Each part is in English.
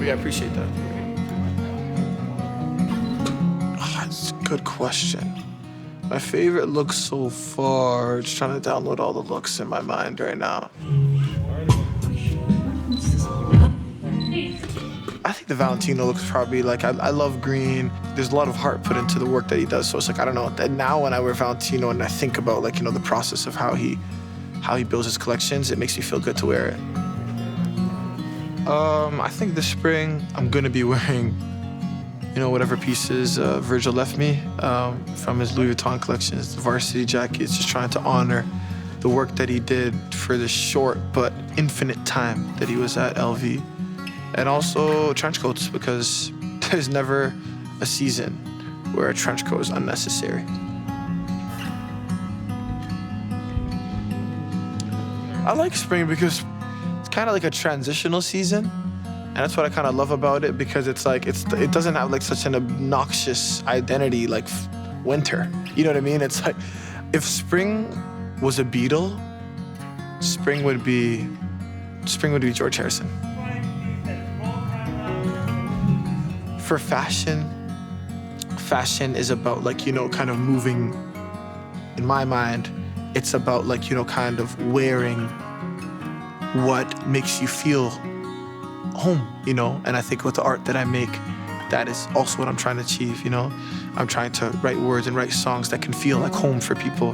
I appreciate that. That's a good question. My favorite look so far, just trying to download all the looks in my mind right now. I think the Valentino look is probably like, I love green. There's a lot of heart put into the work that he does. So it's like, I don't know. And now when I wear Valentino and I think about like, the process of how he builds his collections, it makes me feel good to wear it. I think this spring I'm gonna be wearing, whatever pieces Virgil left me from his Louis Vuitton collections, the varsity jackets, just trying to honor the work that he did for the short but infinite time that he was at LV. And also trench coats, because there's never a season where a trench coat is unnecessary. I like spring because it's kind of like a transitional season. And that's what I kind of love about it, because it's like, it doesn't have like such an obnoxious identity like winter. You know what I mean? It's like, if spring was a Beatle, spring would be George Harrison. For fashion is about like, kind of moving, in my mind, it's about like, kind of wearing what makes you feel home, And I think with the art that I make, that is also what I'm trying to achieve, I'm trying to write words and write songs that can feel like home for people.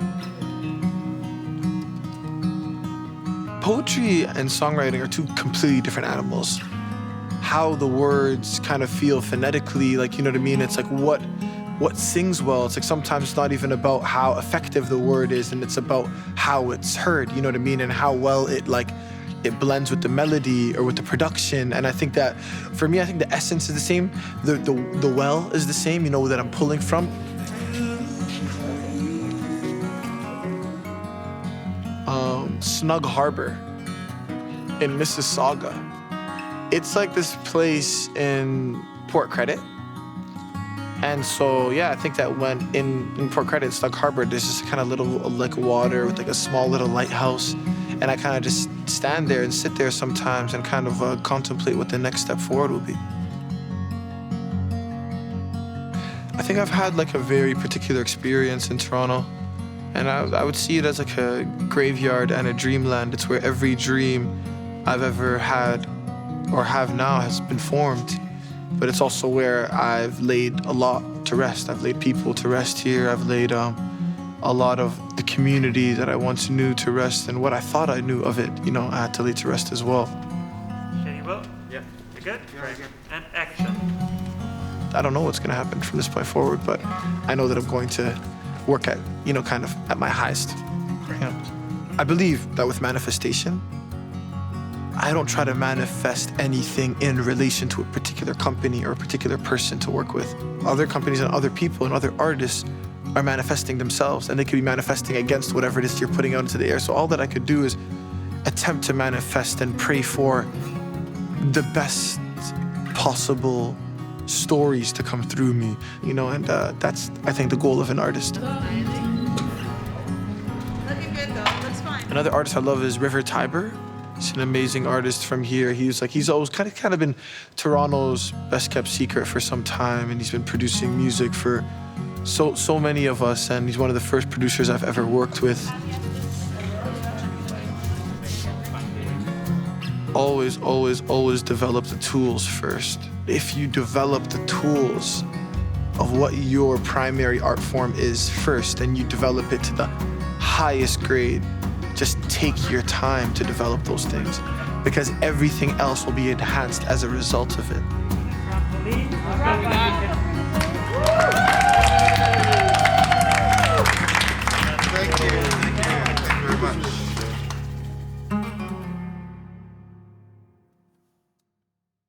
Poetry and songwriting are two completely different animals. How the words kind of feel phonetically, like, you know what I mean? It's like what sings well. It's like sometimes it's not even about how effective the word is, and it's about how it's heard, you know what I mean? And how well it blends with the melody or with the production. And I think that, for me, I think the essence is the same. The well is the same, that I'm pulling from. Snug Harbor in Mississauga. It's like this place in Port Credit. And so, yeah, I think that when in Port Credit, Snug Harbor, there's just kind of little like water with like a small little lighthouse. And I kind of just stand there and sit there sometimes and kind of contemplate what the next step forward will be. I think I've had like a very particular experience in Toronto. And I would see it as like a graveyard and a dreamland. It's where every dream I've ever had or have now has been formed. But it's also where I've laid a lot to rest. I've laid people to rest here. I've laid a lot of the community that I once knew to rest, and what I thought I knew of it, I had to lay to rest as well. Steady, Will? Yeah. You good? Very good. And action. I don't know what's gonna happen from this point forward, but I know that I'm going to work at, kind of at my highest. I believe that with manifestation, I don't try to manifest anything in relation to a particular company or a particular person to work with. Other companies and other people and other artists are manifesting themselves, and they could be manifesting against whatever it is you're putting out into the air. So all that I could do is attempt to manifest and pray for the best possible stories to come through me, and that's, I think, the goal of an artist. Looking good though, looks fine. Another artist I love is River Tiber. He's an amazing artist from here. He's always kind of been Toronto's best kept secret for some time, and he's been producing music for so many of us, and he's one of the first producers I've ever worked with. Always develop the tools first. If you develop the tools of what your primary art form is first, and you develop it to the highest grade, just take your time to develop those things, because everything else will be enhanced as a result of it.